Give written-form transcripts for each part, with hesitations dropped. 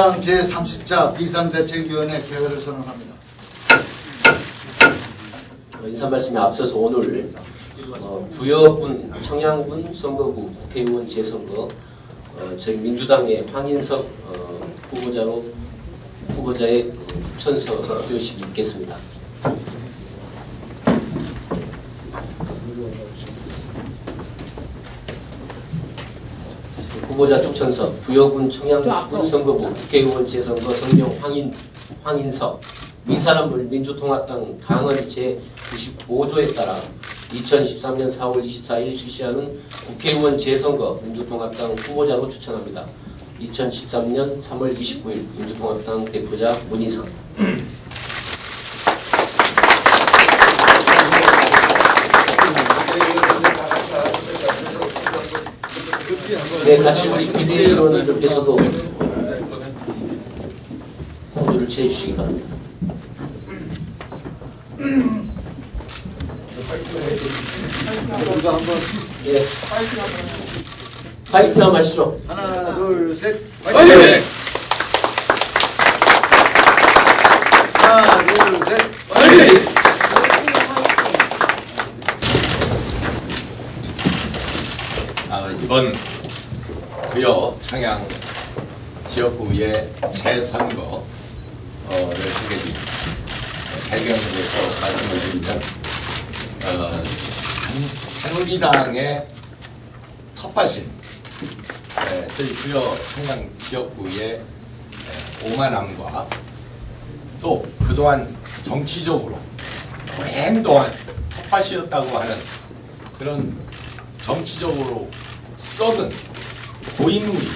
제30차 비상대책위원회 개회를 선언합니다. 인사 말씀에 앞서서 오늘 부여군, 청양군 선거구 국회의원 재선거 저희 민주당의 황인석 후보자의 추천서 수여식이 있겠습니다. 후보자 추천서 부여군 청양군 선거구 국회의원 재선거 성명 황인석 미사람을 민주통합당 당헌 제95조에 따라 2023년 4월 24일 실시하는 국회의원 재선거 민주통합당 후보자로 추천합니다. 2013년 3월 29일 민주통합당 대표자 문희상. 네, 같이 우리 비대위원들께서도 호주를 취해 주시기 바랍니다. 우리가 한번 예. 파이팅 한번 하시죠. 하나, 둘, 셋, 파이팅! 파이팅! 하나, 둘, 셋, 파이팅! 이번 부여 청양 지역구의 재선거를 하게 된 배경에 대해서 말씀을 드리면 새누리당의 텃밭인 저희 부여 청양 지역구의 오만함과 또 그동안 정치적으로 오랜 동안 텃밭이었다고 하는 그런 정치적으로 썩은 고인물이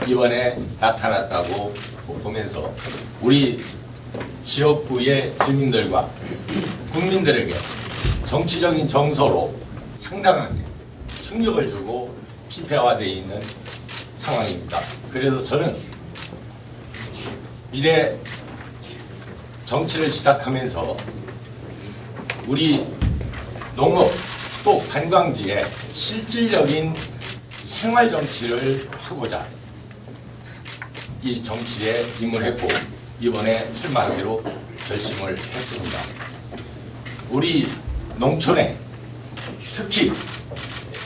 이번에 나타났다고 보면서 우리 지역구의 주민들과 국민들에게 정치적인 정서로 상당하게 충격을 주고 피폐화되어 있는 상황입니다. 그래서 저는 미래 정치를 시작하면서 우리 농업 또 관광지에 실질적인 생활 정치를 하고자 이 정치에 입문했고 이번에 출마하기로 결심을 했습니다. 우리 농촌에 특히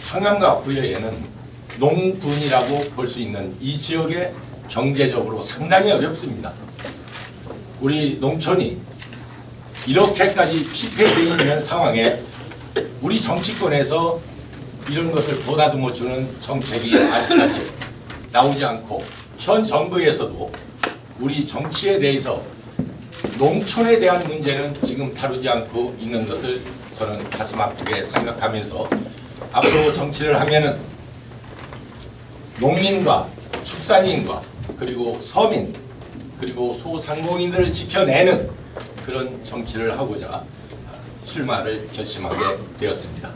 청양과 부여에는 농군이라고 볼 수 있는 이 지역에 경제적으로 상당히 어렵습니다. 우리 농촌이 이렇게까지 피폐되어 있는 상황에 우리 정치권에서 이런 것을 보다듬어 주는 정책이 아직까지 나오지 않고 현 정부에서도 우리 정치에 대해서 농촌에 대한 문제는 지금 다루지 않고 있는 것을 저는 가슴 아프게 생각하면서 앞으로 정치를 하면은 농민과 축산인과 그리고 서민 그리고 소상공인들을 지켜내는 그런 정치를 하고자 출마를 결심하게 되었습니다.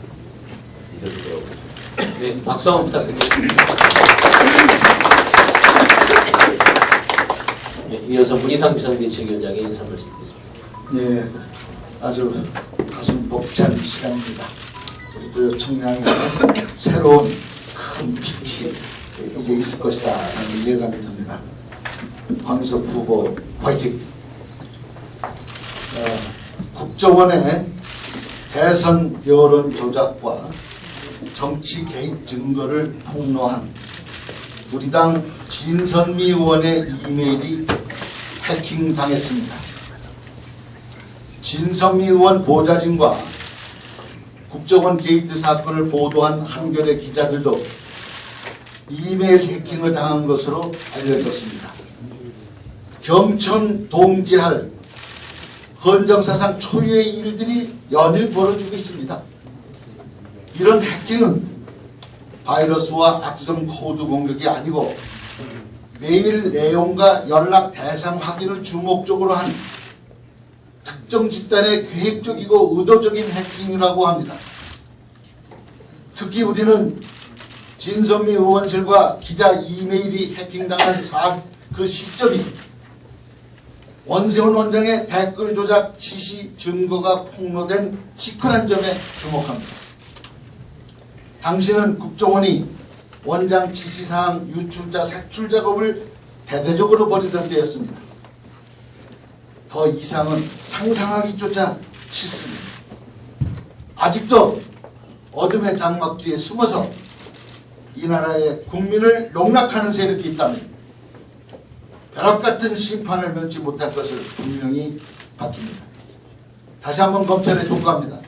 네, 박수 한번 부탁드리겠습니다. 네, 이어서 문희상 비상대책위원장의 인사 말씀드리겠습니다. 예, 아주 가슴 벅찬 시간입니다. 우리 부여 청량에 새로운 큰 빛이 이제 있을 것이다 라는 예감이 듭니다. 황인석 후보 화이팅! 국정원의 대선 여론 조작과 정치 개입 증거를 폭로한 우리 당 진선미 의원의 이메일이 해킹당했습니다. 진선미 의원 보좌진과 국정원 게이트 사건을 보도한 한겨레 기자들도 이메일 해킹을 당한 것으로 알려졌습니다. 경천 동지할 헌정사상 초유의 일들이 연일 벌어지고 있습니다. 이런 해킹은 바이러스와 악성 코드 공격이 아니고 메일 내용과 연락 대상 확인을 주목적으로 한 특정 집단의 계획적이고 의도적인 해킹이라고 합니다. 특히 우리는 진선미 의원실과 기자 이메일이 해킹당한 그 시점이 원세훈 원장의 댓글 조작 지시 증거가 폭로된 시큰한 점에 주목합니다. 당시는 국정원이 원장 지시사항 유출자 색출 작업을 대대적으로 벌이던 때였습니다. 더 이상은 상상하기조차 싫습니다. 아직도 어둠의 장막 뒤에 숨어서 이 나라의 국민을 농락하는 세력이 있다면 벼락같은 심판을 면치 못할 것을 분명히 밝힙니다. 다시 한번 검찰에 촉구합니다.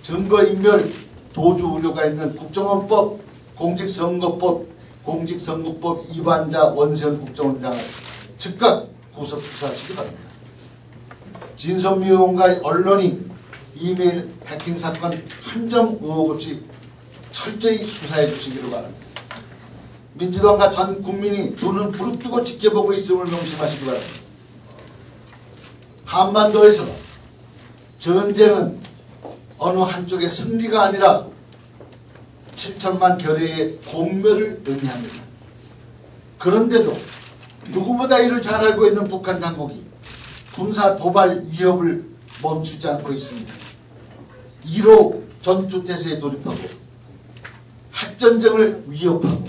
증거인멸 도주 우려가 있는 국정원법, 공직선거법, 공직선거법 위반자 원세훈 국정원장을 즉각 구속 수사하시기 바랍니다. 진선미 의원과 언론이 이메일 해킹 사건 한 점 의혹 없이 철저히 수사해 주시기를 바랍니다. 민주당과 전 국민이 두 눈 부릅뜨고 지켜보고 있음을 명심하시기 바랍니다. 한반도에서 전쟁은 어느 한쪽의 승리가 아니라 7천만 결의의 공멸을 의미합니다. 그런데도 누구보다 이를 잘 알고 있는 북한 당국이 군사 도발 위협을 멈추지 않고 있습니다. 1호 전투태세에 돌입하고 핵전쟁을 위협하고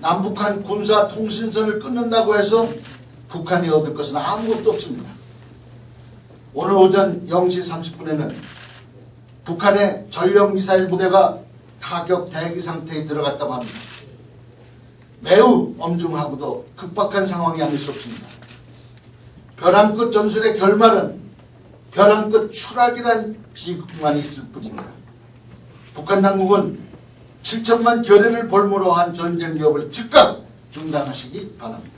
남북한 군사 통신선을 끊는다고 해서 북한이 얻을 것은 아무것도 없습니다. 오늘 오전 0시 30분에는 북한의 전력미사일 부대가 타격 대기 상태에 들어갔다고 합니다. 매우 엄중하고도 급박한 상황이 아닐 수 없습니다. 벼랑 끝 전술의 결말은 벼랑 끝 추락이란 비극만이 있을 뿐입니다. 북한 당국은 7천만 결의를 볼모로 한 전쟁 위협을 즉각 중단하시기 바랍니다.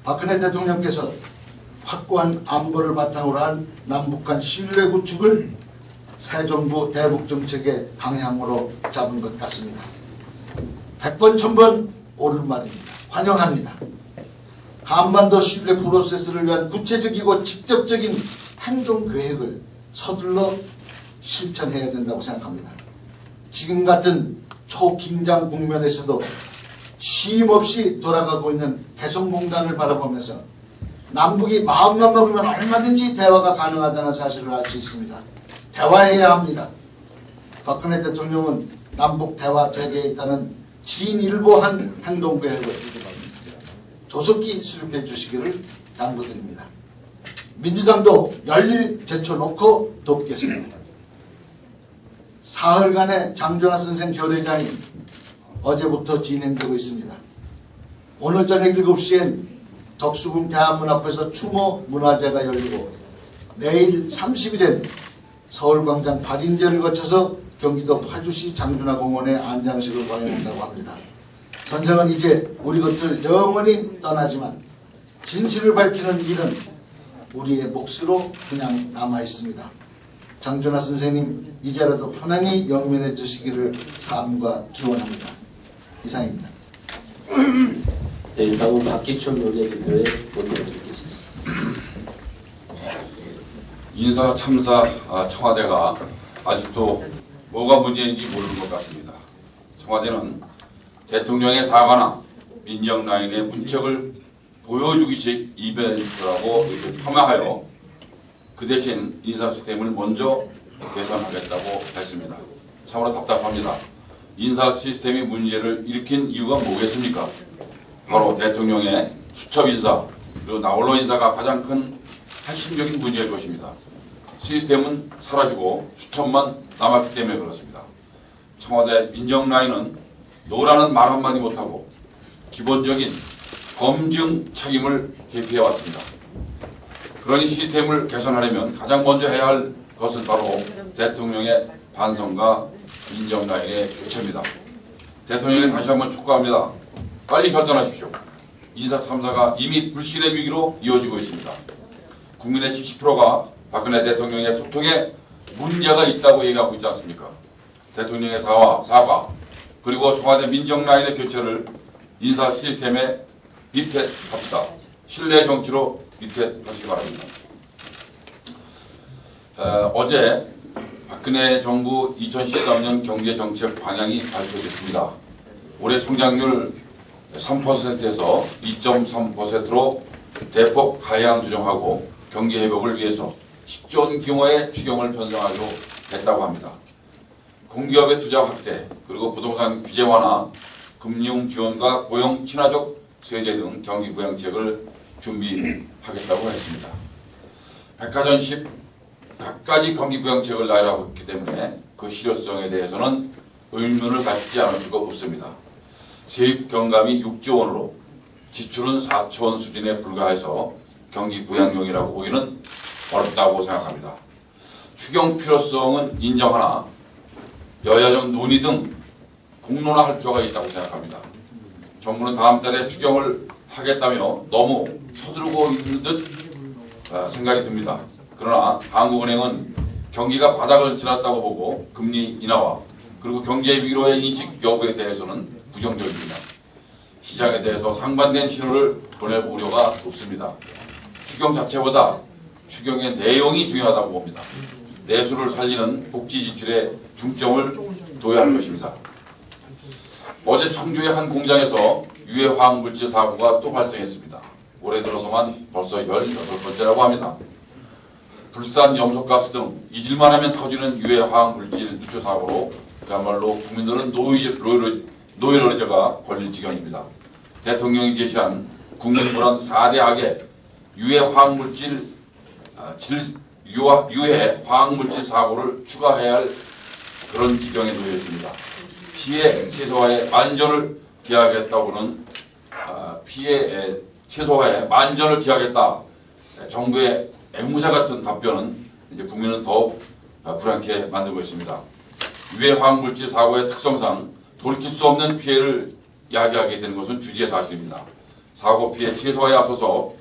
박근혜 대통령께서 확고한 안보를 바탕으로 한 남북한 신뢰 구축을 새 정부 대북 정책의 방향으로 잡은 것 같습니다. 100번 1000번 옳은 말입니다. 환영합니다. 한반도 신뢰 프로세스를 위한 구체적이고 직접적인 행동 계획을 서둘러 실천해야 된다고 생각합니다. 지금 같은 초긴장 국면에서도 쉼없이 돌아가고 있는 개성공단을 바라보면서 남북이 마음만 먹으면 얼마든지 대화가 가능하다는 사실을 알 수 있습니다. 대화해야 합니다. 박근혜 대통령은 남북 대화 재개에 있다는 진일보한 행동계획을 조속히 수립해 주시기를 당부드립니다. 민주당도 열일 제쳐놓고 돕겠습니다. 사흘간의 장준하 선생 결의장이 어제부터 진행되고 있습니다. 오늘 저녁 7시엔 덕수궁 대한문 앞에서 추모 문화제가 열리고 내일 30일엔 서울광장 발인제를 거쳐서 경기도 파주시 장준하 공원에 안장식을 거행한다고 합니다. 선생은 이제 우리 곁을 영원히 떠나지만 진실을 밝히는 일은 우리의 몫으로 그냥 남아있습니다. 장준하 선생님 이제라도 편안히 영면해 주시기를 사함과 기원합니다. 이상입니다. 네, 다음은 박기춘 원내대표의 논의를 드리겠습니다. 인사 참사 청와대가 아직도 뭐가 문제인지 모르는 것 같습니다. 청와대는 대통령의 사과나 민정 라인의 문책을 보여주기식 이벤트라고 이렇게 폄하하여 그 대신 인사 시스템을 먼저 개선하겠다고 했습니다. 참으로 답답합니다. 인사 시스템이 문제를 일으킨 이유가 뭐겠습니까? 바로 대통령의 수첩 인사 그리고 나홀로 인사가 가장 큰 핵심적인 문제일 것입니다. 시스템은 사라지고 수첩만 남았기 때문에 그렇습니다. 청와대 민정 라인은 노라는 말 한마디 못하고 기본적인 검증 책임을 회피해왔습니다. 그러니 시스템을 개선하려면 가장 먼저 해야 할 것은 바로 대통령의 반성과 민정 라인의 교체입니다. 대통령에 다시 한번 촉구합니다. 빨리 결단하십시오. 인사 참사가 이미 불신의 위기로 이어지고 있습니다. 국민의 70%가 박근혜 대통령의 소통에 문제가 있다고 얘기하고 있지 않습니까? 대통령의 사과 그리고 청와대 민정 라인의 교체를 인사 시스템에 리셋합시다. 신뢰 정치로 리셋하시기 바랍니다. 어제 박근혜 정부 2013년 경제정책 방향이 발표됐습니다. 올해 성장률 3%에서 2.3%로 대폭 하향 조정하고 경기 회복을 위해서 10조 원 규모의 추경을 편성하기로 했다고 합니다. 공기업의 투자 확대, 그리고 부동산 규제 완화, 금융 지원과 고용 친화적 세제 등 경기 부양책을 준비하겠다고 했습니다. 백화점식 각가지 경기 부양책을 나열하고 있기 때문에 그 실효성에 대해서는 의문을 갖지 않을 수가 없습니다. 세입 경감이 6조 원으로 지출은 4조 원 수준에 불과해서 경기 부양용이라고 보기는 어렵다고 생각합니다. 추경 필요성은 인정하나 여야정 논의 등 공론화할 필요가 있다고 생각합니다. 정부는 다음 달에 추경을 하겠다며 너무 서두르고 있는 듯 생각이 듭니다. 그러나 한국은행은 경기가 바닥을 지났다고 보고 금리 인하와 그리고 경제 위로의 인식 여부에 대해서는 부정적입니다. 시장에 대해서 상반된 신호를 보낼 우려가 높습니다. 추경 자체보다 추경의 내용이 중요하다고 봅니다. 내수를 살리는 복지 지출에 중점을 둬야 할 것입니다. 어제 청주의 한 공장에서 유해 화학물질 사고가 또 발생했습니다. 올해 들어서만 벌써 18번째라고 합니다. 불산, 염소가스 등 잊을만 하면 터지는 유해 화학물질 누출 사고로 그야말로 국민들은 노이로제가 걸릴 지경입니다. 대통령이 제시한 국민 불안 4대 악의 유해 화학물질 사고를 추가해야 할 그런 지경에 놓여 있습니다. 피해 최소화에 만전을 기하겠다고는 피해 최소화에 만전을 기하겠다. 정부의 앵무새 같은 답변은 이제 국민은 더욱 불안케 만들고 있습니다. 유해 화학물질 사고의 특성상 돌이킬 수 없는 피해를 야기하게 되는 것은 주지의 사실입니다. 사고 피해 최소화에 앞서서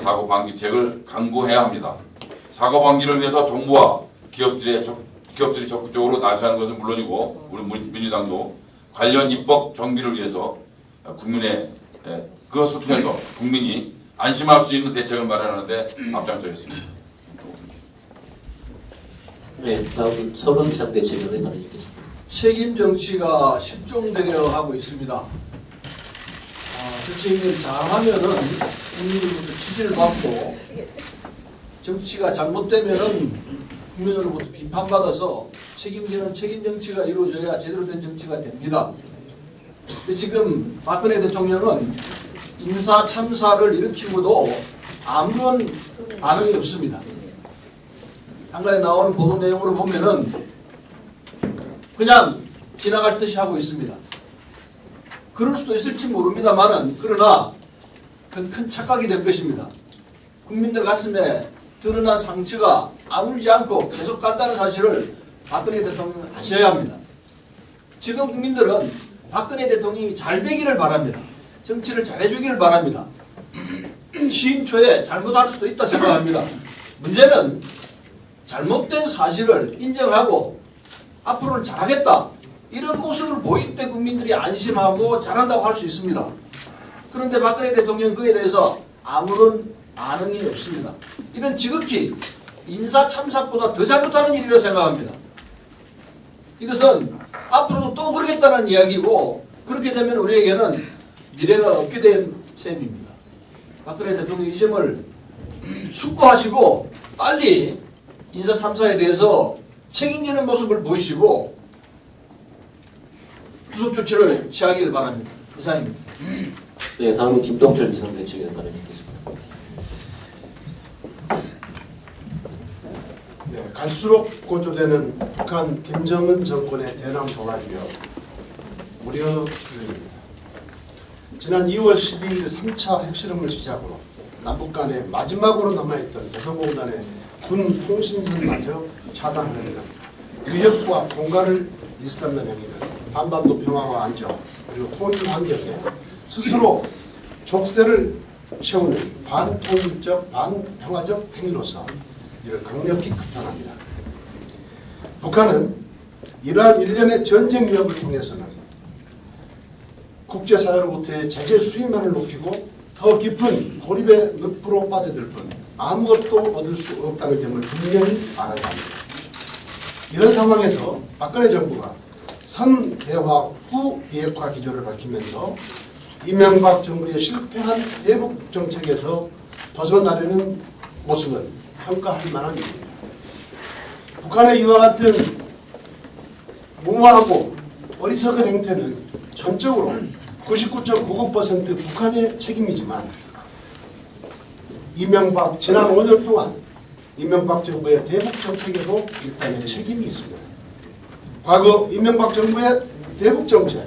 사고 방지책을 강구해야 합니다. 사고 방지를 위해서 정부와 기업들이 적극적으로 나서야 하는 것은 물론이고 우리 민주당도 관련 입법 정비를 위해서 그것을 통해서 국민이 안심할 수 있는 대책을 마련하는데 앞장서겠습니다. 네, 다음은 서른 비상대책위원회 발언 있겠습니다. 책임 정치가 실종되려 하고 있습니다. 정치인을 잘하면은 국민으로부터 지지를 받고 정치가 잘못되면은 국민으로부터 비판받아서 책임지는 책임 정치가 이루어져야 제대로 된 정치가 됩니다. 근데 지금 박근혜 대통령은 인사 참사를 일으키고도 아무런 반응이 없습니다. 한간에 나오는 보도 내용으로 보면은 그냥 지나갈 듯이 하고 있습니다. 그럴 수도 있을지 모릅니다만은 그러나 그건 큰 착각이 될 것입니다. 국민들 가슴에 드러난 상처가 아물지 않고 계속 간다는 사실을 박근혜 대통령은 아셔야 합니다. 지금 국민들은 박근혜 대통령이 잘 되기를 바랍니다. 정치를 잘해주기를 바랍니다. 취임 초에 잘못할 수도 있다 생각합니다. 문제는 잘못된 사실을 인정하고 앞으로는 잘하겠다 이런 모습을 보일 때 국민들이 안심하고 잘한다고 할 수 있습니다. 그런데 박근혜 대통령 그에 대해서 아무런 반응이 없습니다. 이런 지극히 인사 참사보다 더 잘못하는 일이라고 생각합니다. 이것은 앞으로도 또 그러겠다는 이야기고 그렇게 되면 우리에게는 미래가 없게 된 셈입니다. 박근혜 대통령 이 점을 숙고하시고 빨리 인사 참사에 대해서 책임지는 모습을 보이시고 후속 조치를 취하기를 바랍니다. 이상입니다. 네, 다음은 김동철 비상대책위원회 발언 있겠습니다. 네, 갈수록 고조되는 북한 김정은 정권의 대남 도발이며 우려 수준입니다. 지난 2월 12일 3차 핵실험을 시작으로 남북 간에 마지막으로 남아있던 개성공단의 군 통신선마저 차단하는 겁니다. 위협과 공갈을 일삼는 행위는 한반도 평화와 안정 그리고 통일 환경에 스스로 족쇄를 채우는 반통일적 반평화적 행위로서 이를 강력히 규탄합니다. 북한은 이러한 일련의 전쟁 위협을 통해서는 국제사회로부터의 제재 수위만을 높이고 더 깊은 고립의 늪으로 빠져들 뿐 아무것도 얻을 수 없다는 점을 분명히 알아야 합니다. 이런 상황에서 박근혜 정부가 선대화 후 비핵화 기조를 밝히면서 이명박 정부의 실패한 대북 정책에서 벗어나려는 모습은 평가할 만한 일입니다. 북한의 이와 같은 무모하고 어리석은 행태는 전적으로 99.99% 북한의 책임이지만 지난 5년 동안 이명박 정부의 대북 정책에도 일단의 책임이 있습니다. 과거 이명박 정부의 대북 정책,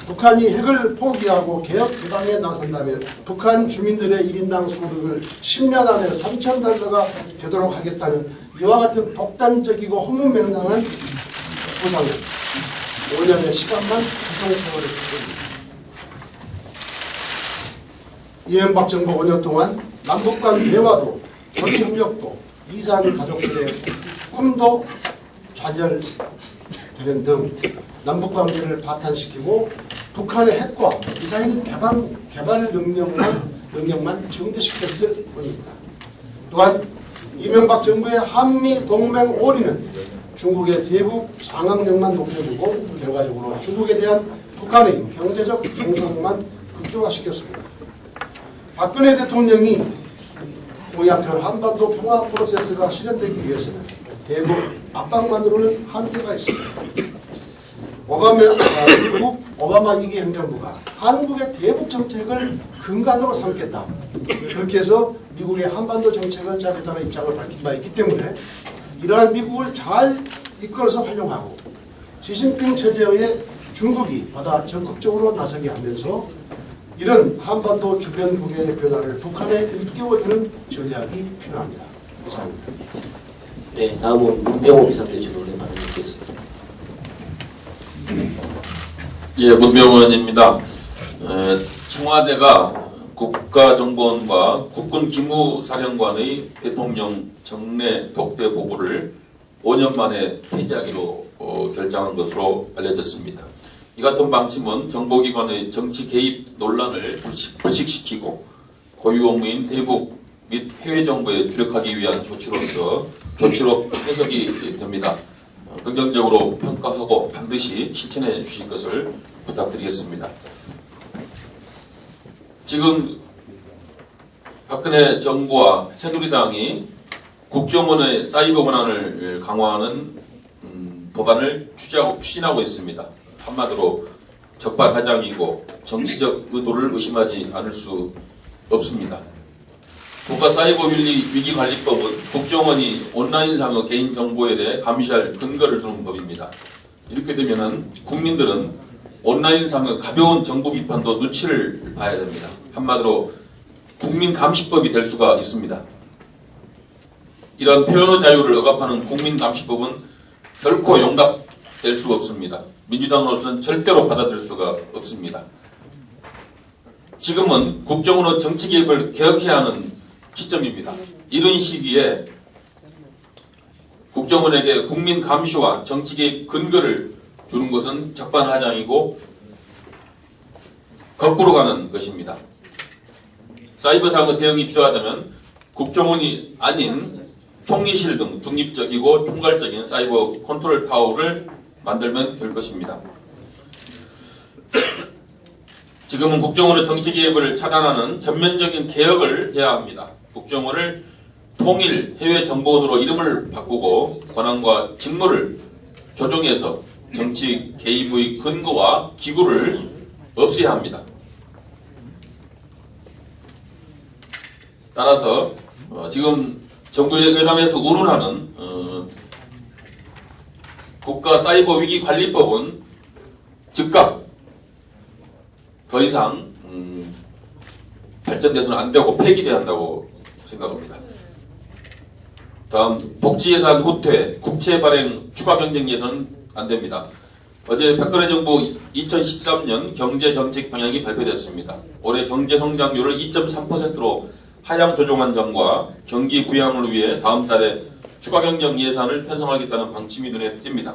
북한이 핵을 포기하고 개혁 개방에 나선다면 북한 주민들의 1인당 소득을 10년 안에 $3,000가 되도록 하겠다는 이와 같은 독단적이고 허무맹랑한 보상을 5년의 시간만 구성세월을 썼습니다. 이명박 정부 5년 동안 남북 간 대화도 교류협력도 이산 가족들의 꿈도 좌절되는 등 남북 관계를 파탄시키고 북한의 핵과 미사일 개발 능력만 증대시켰을 뿐입니다. 또한 이명박 정부의 한미 동맹 올인은 중국의 대북 장악력만 높여주고 결과적으로 중국에 대한 북한의 경제적 중성만 극대화시켰습니다. 박근혜 대통령이 공약한 한반도 평화 프로세스가 실현되기 위해서는 대북 압박만으로는 한계가 있습니다. 미국 오바마 2기 행정부가 한국의 대북 정책을 근간으로 삼겠다. 그렇게 해서 미국의 한반도 정책을 짜겠다는 입장을 밝힌 바 있기 때문에 이러한 미국을 잘 이끌어서 활용하고 시진핑 체제의 중국이 보다 적극적으로 나서게 하면서 이런 한반도 주변국의 변화를 북한에 일깨워주는 전략이 필요합니다. 감사합니다. 네, 다음은 문병호 비상대책위원회 발언 듣겠습니다. 예, 문병호 의원입니다. 청와대가 국가정보원과 국군기무사령관의 대통령 정례 독대 보고를 5년 만에 폐지하기로 결정한 것으로 알려졌습니다. 이 같은 방침은 정보기관의 정치 개입 논란을 불식시키고 고유 업무인 대북 및 해외 정보에 주력하기 위한 조치로 해석이 됩니다. 긍정적으로 평가하고 반드시 실천해 주실 것을 부탁드리겠습니다. 지금 박근혜 정부와 새누리당이 국정원의 사이버 권한을 강화하는 법안을 추진하고 있습니다. 한마디로 적반하장이고 정치적 의도를 의심하지 않을 수 없습니다. 국가사이버위기관리법은 국정원이 온라인상의 개인정보에 대해 감시할 근거를 주는 법입니다. 이렇게 되면 국민들은 온라인상의 가벼운 정보 비판도 눈치를 봐야 됩니다. 한마디로 국민감시법이 될 수가 있습니다. 이런 표현의 자유를 억압하는 국민감시법은 결코 용납될 수 없습니다. 민주당으로서는 절대로 받아들일 수가 없습니다. 지금은 국정원의 정치 개입을 개혁해야 하는 시점입니다. 이런 시기에 국정원에게 국민 감시와 정치 개입 근거를 주는 것은 적반하장이고 거꾸로 가는 것입니다. 사이버상의 대응이 필요하다면 국정원이 아닌 총리실 등 중립적이고 총괄적인 사이버 컨트롤 타워를 만들면 될 것입니다. 지금은 국정원의 정치 개입을 차단하는 전면적인 개혁을 해야 합니다. 국정원을 통일 해외정보원으로 이름을 바꾸고 권한과 직무를 조정해서 정치 개입의 근거와 기구를 없애야 합니다. 따라서 지금 정부의 의담에서 운운하는 국가사이버위기관리법은 즉각 더 이상 발전돼서는 안 되고 폐기돼야 한다고 생각합니다. 다음 복지예산 후퇴, 국채 발행 추가 경쟁 예산은 안 됩니다. 어제 박근혜 정부 2013년 경제정책 방향이 발표됐습니다. 올해 경제성장률을 2.3%로 하향 조정한 점과 경기 부양을 위해 다음 달에 추가 경정 예산을 편성하겠다는 방침이 눈에 띕니다.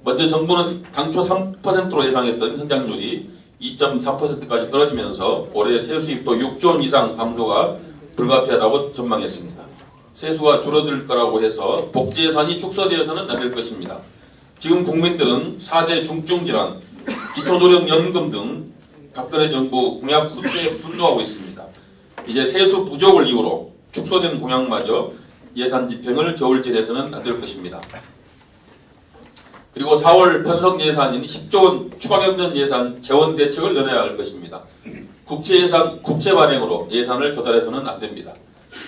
먼저 정부는 당초 3%로 예상했던 성장률이 2.3%까지 떨어지면서 올해 세수입도 6조 원 이상 감소가 불가피하다고 전망했습니다. 세수가 줄어들 거라고 해서 복지 예산이 축소되어서는 안 될 것입니다. 지금 국민들은 4대 중증질환, 기초노령연금 등 박근혜 정부 공약 후퇴에 분노하고 있습니다. 이제 세수 부족을 이유로 축소된 공약마저 예산 집행을 저울질해서는 안 될 것입니다. 그리고 4월 편성 예산인 10조 원 추가 경년 예산 재원 대책을 내놔야 할 것입니다. 국채 예산, 국채 발행으로 예산을 조달해서는 안 됩니다.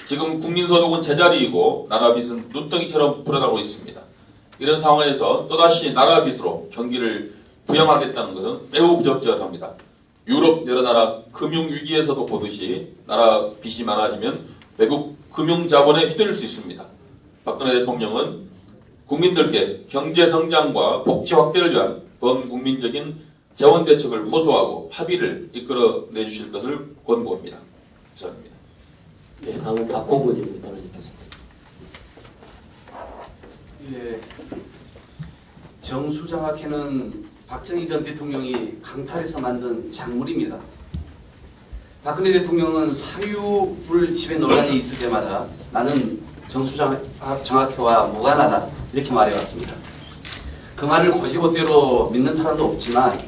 지금 국민소득은 제자리이고 나라 빚은 눈덩이처럼 불어나고 있습니다. 이런 상황에서 또다시 나라 빚으로 경기를 부양하겠다는 것은 매우 부적절합니다. 유럽 여러 나라 금융위기에서도 보듯이 나라 빚이 많아지면 외국 금융자본에 휘둘릴 수 있습니다. 박근혜 대통령은 국민들께 경제성장과 복지 확대를 위한 범국민적인 재원대책을 호소하고 합의를 이끌어내 주실 것을 권고합니다. 감사합니다. 네, 다음은 박홍근 의원님 발언 있겠습니다. 예, 정수장학회는 박정희 전 대통령이 강탈해서 만든 작물입니다. 박근혜 대통령은 사유불 지배 논란이 있을 때마다 나는 정수장학회와 무관하다 이렇게 말해왔습니다. 그 말을 고지고대로 믿는 사람도 없지만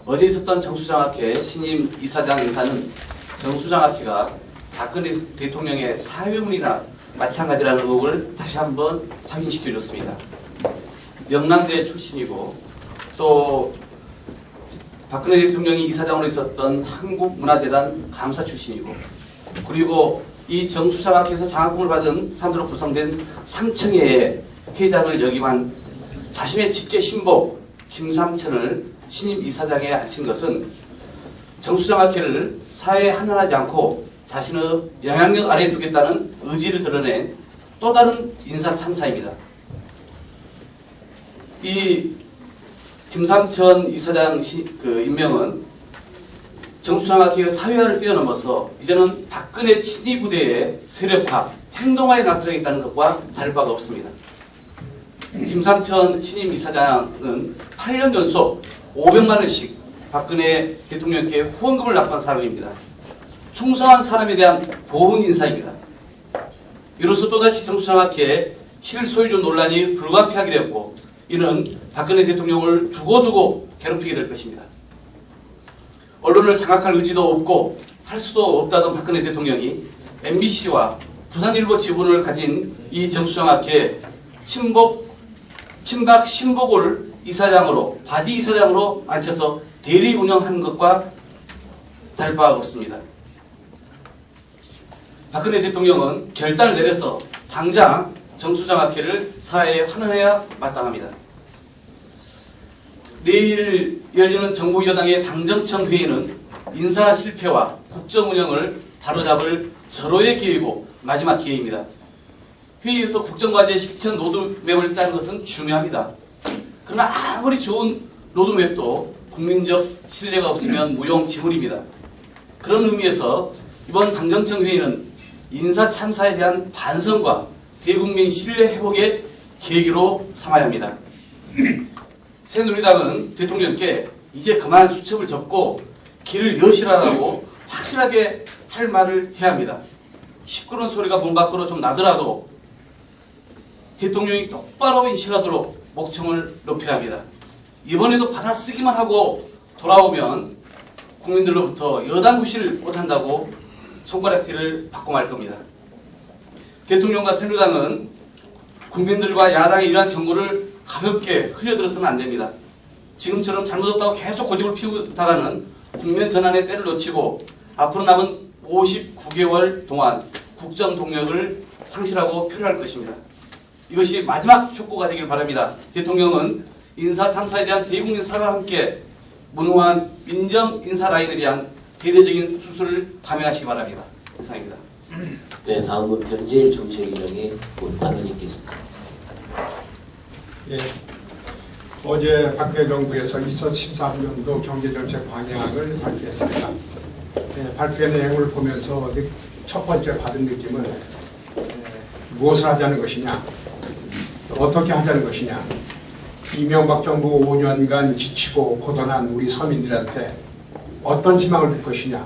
어제 있었던 정수장학회 신임 이사장 인사는 정수장학회가 박근혜 대통령의 사유물이나 마찬가지라는 의혹을 다시 한번 확인시켜줬습니다. 명랑대 출신이고 또 박근혜 대통령이 이사장으로 있었던 한국문화재단 감사 출신이고 그리고 이 정수장학회에서 장학금을 받은 사람들로 구성된 상청회의 회장을 역임한 자신의 직계 신복 김상천을 신임 이사장에 앉힌 것은 정수장학회를 사회에 한원하지 않고 자신의 영향력 아래에 두겠다는 의지를 드러낸 또 다른 인사 참사입니다. 이 김상천 이사장 임명은 정수장학회의 사회화를 뛰어넘어서 이제는 박근혜 친위 부대의 세력화, 행동화에 나서겠다는 것과 다를 바가 없습니다. 김상천 신임 이사장은 8년 연속 500만 원씩 박근혜 대통령께 후원금을 납부한 사람입니다. 충성한 사람에 대한 보훈 인사입니다. 이로써 또다시 정수장학회 실소유주 논란이 불가피하게 되었고 이는 박근혜 대통령을 두고두고 괴롭히게 될 것입니다. 언론을 장악할 의지도 없고 할 수도 없다던 박근혜 대통령이 MBC와 부산일보 지분을 가진 이 정수장학회 친박 신복을 이사장으로 바지 이사장으로 앉혀서 대리 운영하는 것과 다를 바가 없습니다. 박근혜 대통령은 결단을 내려서 당장 정수장학회를 사회에 환원해야 마땅합니다. 내일 열리는 정부 여당의 당정청 회의는 인사 실패와 국정 운영을 바로잡을 절호의 기회이고 마지막 기회입니다. 회의에서 국정과제 실천 로드맵을 짜는 것은 중요합니다. 그러나 아무리 좋은 로드맵도 국민적 신뢰가 없으면 무용지물입니다. 그런 의미에서 이번 당정청 회의는 인사 참사에 대한 반성과 대국민 신뢰 회복의 계기로 삼아야 합니다. 새누리당은 대통령께 이제 그만 수첩을 접고 길을 여시라라고 확실하게 할 말을 해야 합니다. 시끄러운 소리가 문 밖으로 좀 나더라도 대통령이 똑바로 인식하도록 목청을 높여야 합니다. 이번에도 받아쓰기만 하고 돌아오면 국민들로부터 여당 구실을 못한다고 손가락질을 받고 말 겁니다. 대통령과 새누리당은 국민들과 야당의 이러한 경고를 가볍게 흘려들어서는 안 됩니다. 지금처럼 잘못했다고 계속 고집을 피우다가는 국면 전환의 때를 놓치고 앞으로 남은 59개월 동안 국정 동력을 상실하고 표류할 것입니다. 이것이 마지막 촉구가 되길 바랍니다. 대통령은 인사 참사에 대한 대국민 사과와 함께 무능한 민정 인사 라인에 대한 대대적인 수술을 감행하시기 바랍니다. 이상입니다. 네, 다음은 변재일 정책위원장의 발언이 있겠습니다. 예, 어제 박근혜 정부에서 2013년도 경제정책 방향을 발표했습니다. 예, 발표의 내용을 보면서 첫 번째 받은 느낌은 무엇을 하자는 것이냐, 어떻게 하자는 것이냐, 이명박 정부 5년간 지치고 고단한 우리 서민들한테 어떤 희망을 줄 것이냐,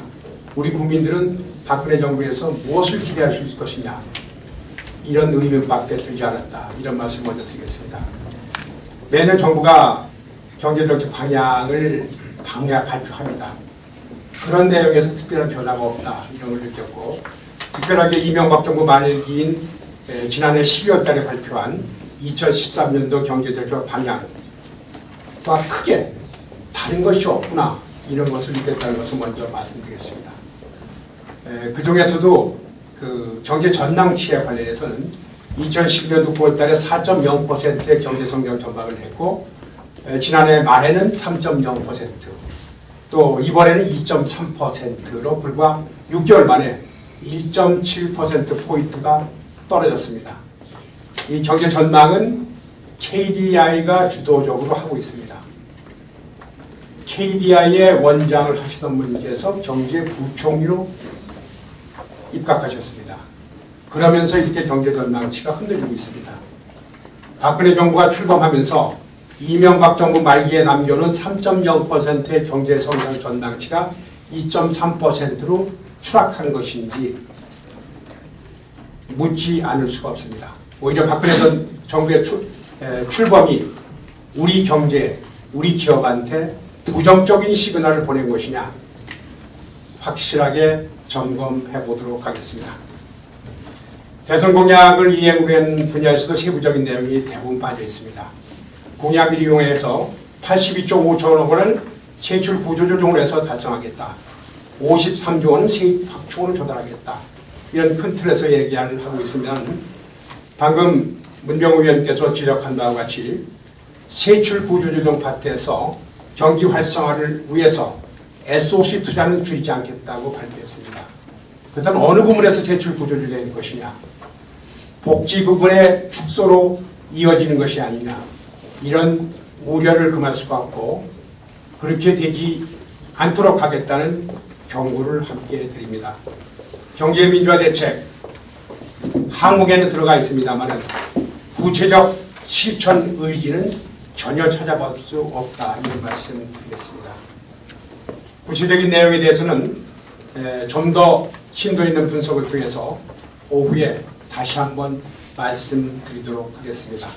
우리 국민들은 박근혜 정부에서 무엇을 기대할 수 있을 것이냐, 이런 의문밖에 들지 않았다. 이런 말씀 먼저 드리겠습니다. 매년 정부가 경제정책 방향을 발표합니다. 그런 내용에서 특별한 변화가 없다. 이런 걸 느꼈고, 특별하게 이명박 정부 말기인 지난해 12월 달에 발표한 2013년도 경제정책 방향, 크게 다른 것이 없구나, 이런 것을 느꼈다는 것을 먼저 말씀드리겠습니다. 그 중에서도 그 경제 전망치에 관련해서는 2012년도 9월달에 4.0%의 경제 성장 전망을 했고, 지난해 말에는 3.0%, 또 이번에는 2.3%로 불과 6개월 만에 1.7%포인트가 떨어졌습니다. 이 경제 전망은 KDI가 주도적으로 하고 있습니다. KDI의 원장을 하시던 분께서 경제부총리로 입각하셨습니다. 그러면서 이렇게 경제 전망치가 흔들리고 있습니다. 박근혜 정부가 출범하면서 이명박 정부 말기에 남겨놓은 3.0%의 경제 성장 전망치가 2.3%로 추락한 것인지 묻지 않을 수가 없습니다. 오히려 박근혜 전 정부의 출범이 우리 경제, 우리 기업한테 부정적인 시그널을 보낸 것이냐, 확실하게 점검해 보도록 하겠습니다. 대선 공약을 이행한 분야에서도 세부적인 내용이 대부분 빠져 있습니다. 공약을 이용해서 82.5조 원을 세출 구조 조정을 해서 달성하겠다. 53조 원은 세입 확충을 조달하겠다. 이런 큰 틀에서 얘기를 하고 있으면, 방금 문병우 의원께서 지적한 바와 같이 세출 구조 조정 파트에서 경기 활성화를 위해서 SOC 투자는 줄이지 않겠다고 발표했습니다. 그렇다면 어느 부분에서 세출 구조 조정일 것이냐, 복지 부분의 축소로 이어지는 것이 아니냐, 이런 우려를 금할 수가 없고, 그렇게 되지 않도록 하겠다는 경고를 함께 드립니다. 경제민주화 대책 항목에는 들어가 있습니다만 구체적 실천 의지는 전혀 찾아볼 수 없다, 이런 말씀 드리겠습니다. 구체적인 내용에 대해서는 좀 더 심도 있는 분석을 통해서 오후에 다시 한번 말씀드리도록 하겠습니다.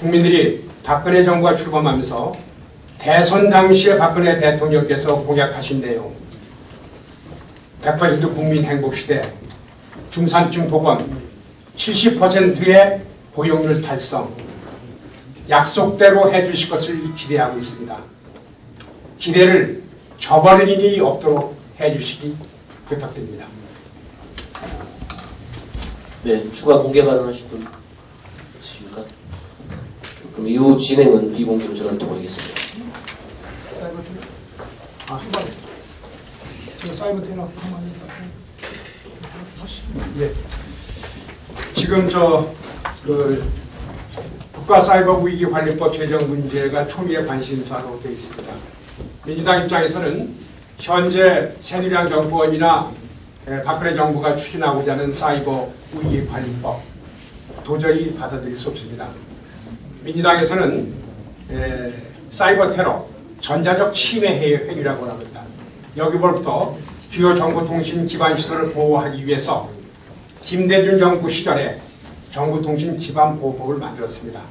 국민들이 박근혜 정부가 출범하면서 대선 당시에 박근혜 대통령께서 공약하신 내용, 100% 국민 행복시대, 중산층 복원, 70%의 고용률 달성, 약속대로 해주실 것을 기대하고 있습니다. 기대를 저버리는 일이 없도록 해주시기 부탁드립니다. 네, 추가 공개 발언하실 분 있으십니까? 그럼 이후 진행은 비공개로 전화 통화하겠습니다. 한번 사이버 테너 한번 예. 지금 국가사이버위기관리법 제정 문제가 초미의 관심사로 되어 있습니다. 민주당 입장에서는 현재 새누리당 정권이나 박근혜 정부가 추진하고자 하는 사이버위기관리법 도저히 받아들일 수 없습니다. 민주당에서는 사이버 테러, 전자적 침해 행위라고 합니다. 여기부터 주요 정보통신 기반 시설을 보호하기 위해서 김대중 정부 시절에 정보통신 기반 보호법을 만들었습니다.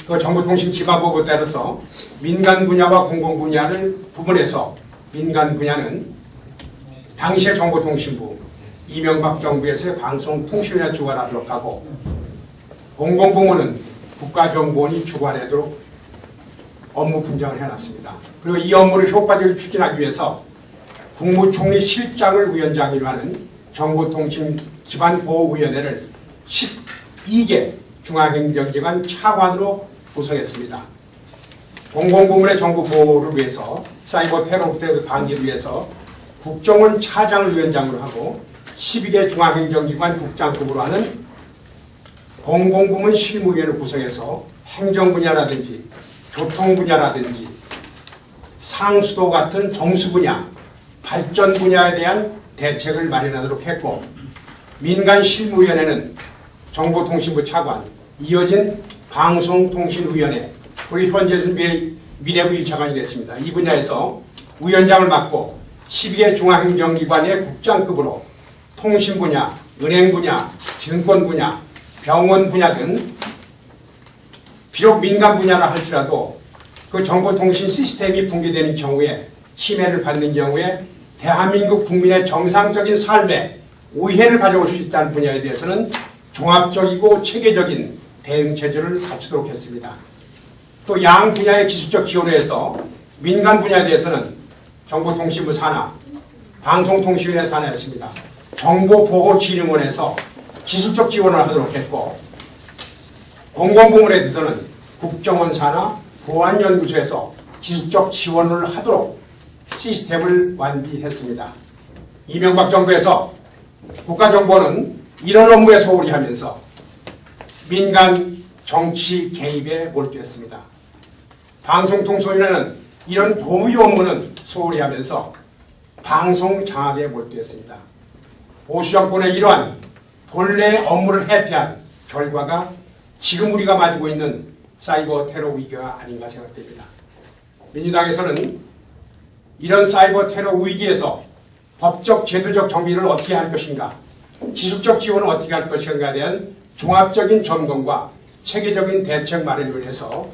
그 정보통신 기반 보호법에 따라서 민간 분야와 공공 분야를 구분해서, 민간 분야는 당시의 정보통신부, 이명박 정부에서의 방송통신위원회 주관하도록 하고, 공공부문은 국가정보원이 주관하도록 업무 분장을 해놨습니다. 그리고 이 업무를 효과적으로 추진하기 위해서 국무총리 실장을 위원장으로 하는 정보통신 기반보호위원회를 12개 중앙행정기관 차관으로 구성했습니다. 공공부문의 정보 보호를 위해서, 사이버 테러부터 방지를 위해서 국정원 차장을 위원장으로 하고 12개 중앙행정기관 국장급으로 하는 공공부문 실무위원회를 구성해서 행정 분야라든지 교통 분야라든지 상수도 같은 정수 분야, 발전 분야에 대한 대책을 마련하도록 했고, 민간 실무위원회는 정보통신부 차관, 이어진 방송통신위원회, 그리고 현재는 미래부 1차관이 됐습니다. 이 분야에서 위원장을 맡고 12개 중앙행정기관의 국장급으로 통신 분야, 은행 분야, 증권 분야, 병원 분야 등 비록 민간 분야라 할지라도 그 정보통신 시스템이 붕괴되는 경우에, 침해를 받는 경우에 대한민국 국민의 정상적인 삶에 위해를 가져올 수 있다는 분야에 대해서는 종합적이고 체계적인 대응 체제를 갖추도록 했습니다. 또 양 분야의 기술적 지원을 해서 민간 분야에 대해서는 정보통신부 산하, 방송통신위원회 산하였습니다. 정보보호진흥원에서 기술적 지원을 하도록 했고, 공공부문에 대해서는 국정원 산하, 보안연구소에서 기술적 지원을 하도록 시스템을 완비했습니다. 이명박 정부에서 국가정보는 이런 업무에 소홀히 하면서 민간 정치 개입에 몰두했습니다. 방송통신위원회는 이런 고유 업무는 소홀히 하면서 방송 장악에 몰두했습니다. 보수 정권의 이러한 본래 업무를 회피한 결과가 지금 우리가 맞고 있는 사이버 테러 위기가 아닌가 생각됩니다. 민주당에서는 이런 사이버 테러 위기에서 법적, 제도적 정비를 어떻게 할 것인가, 기술적 지원을 어떻게 할 것인가에 대한 종합적인 점검과 체계적인 대책 마련을 해서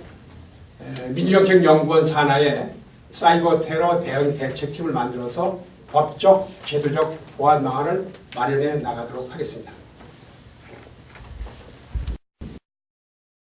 민주정책연구원 산하에 사이버 테러 대응 대책팀을 만들어서 법적, 제도적 보안 방안을 마련해 나가도록 하겠습니다.